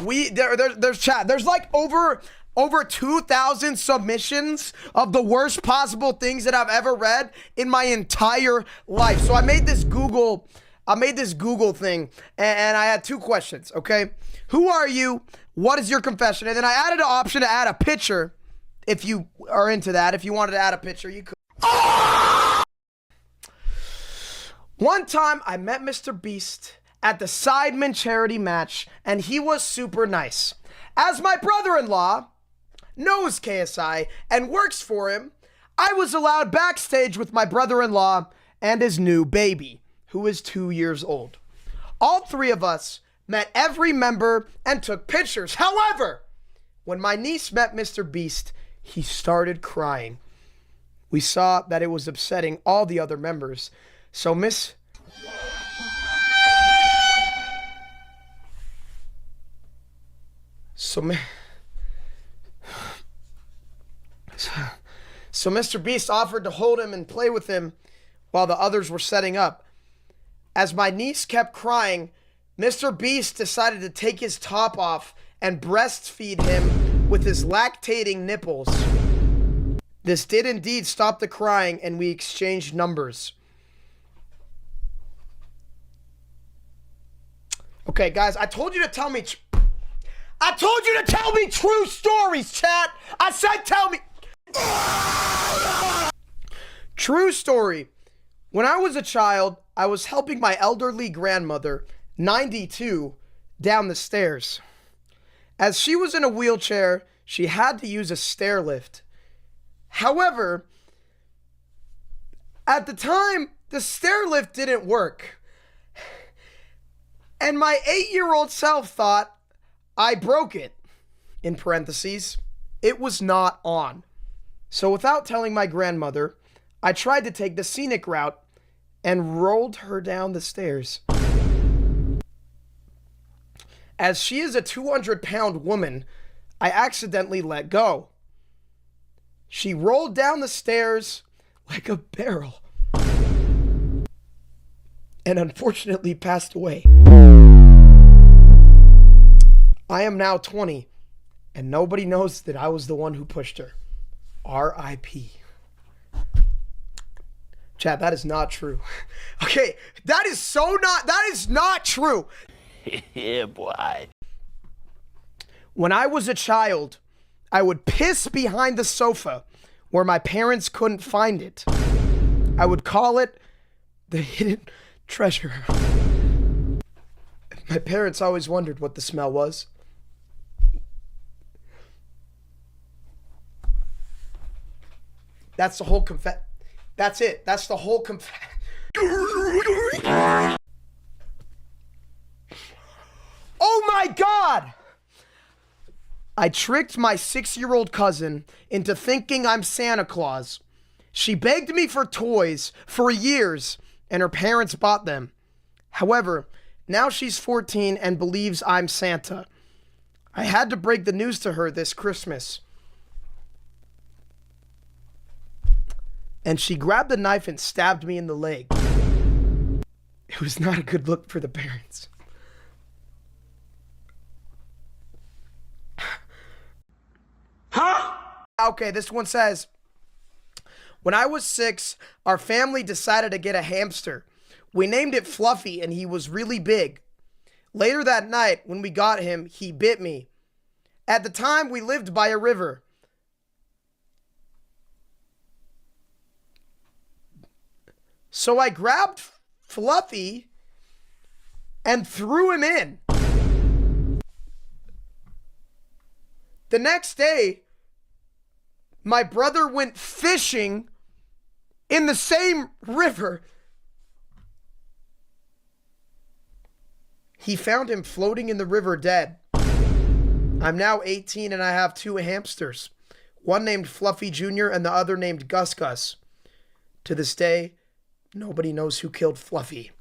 There's chat. There's like over 2,000 submissions of the worst possible things that I've ever read in my entire life. So I made this Google thing, and I had 2 questions, okay? Who are you? What is your confession? And then I added an option to add a picture. If you are into that, if you wanted to add a picture, you could. One time I met Mr. Beast at the Sidemen charity match, and he was super nice. As my brother-in-law knows KSI and works for him, I was allowed backstage with my brother-in-law and his new baby, who is 2 years old. All 3 of us met every member and took pictures. However, when my niece met Mr. Beast, he started crying. We saw that it was upsetting all the other members. So Mr. Beast offered to hold him and play with him while the others were setting up. As my niece kept crying, Mr. Beast decided to take his top off and breastfeed him with his lactating nipples. This did indeed stop the crying, and we exchanged numbers. Okay, guys, I told you to tell me true stories, chat. I said tell me. True story. When I was a child, I was helping my elderly grandmother, 92, down the stairs. As she was in a wheelchair, she had to use a stair lift. However, at the time, the stair lift didn't work. And my 8-year-old self thought I broke it. In parentheses, it was not on. So without telling my grandmother, I tried to take the scenic route and rolled her down the stairs. As she is a 200-pound woman, I accidentally let go. She rolled down the stairs like a barrel and unfortunately passed away. I am now 20, and nobody knows that I was the one who pushed her. R.I.P. Chat, that is not true. Okay, that is not true. Yeah, boy. When I was a child, I would piss behind the sofa where my parents couldn't find it. I would call it the hidden treasure. My parents always wondered what the smell was. That's the whole That's it. That's the whole Oh my God! I tricked my 6-year-old cousin into thinking I'm Santa Claus. She begged me for toys for years, and her parents bought them. However, now she's 14 and believes I'm Santa. I had to break the news to her this Christmas. And she grabbed the knife and stabbed me in the leg. It was not a good look for the parents. Huh? Okay, this one says, when I was 6, our family decided to get a hamster. We named it Fluffy, and he was really big. Later that night, when we got him, he bit me. At the time, we lived by a river. So I grabbed Fluffy and threw him in. The next day, my brother went fishing in the same river. He found him floating in the river dead. I'm now 18 and I have 2 hamsters. One named Fluffy Jr. and the other named Gus Gus. To this day, nobody knows who killed Fluffy.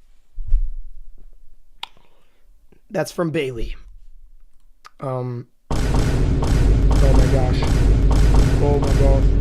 That's from Bailey. Oh my gosh. Oh my gosh.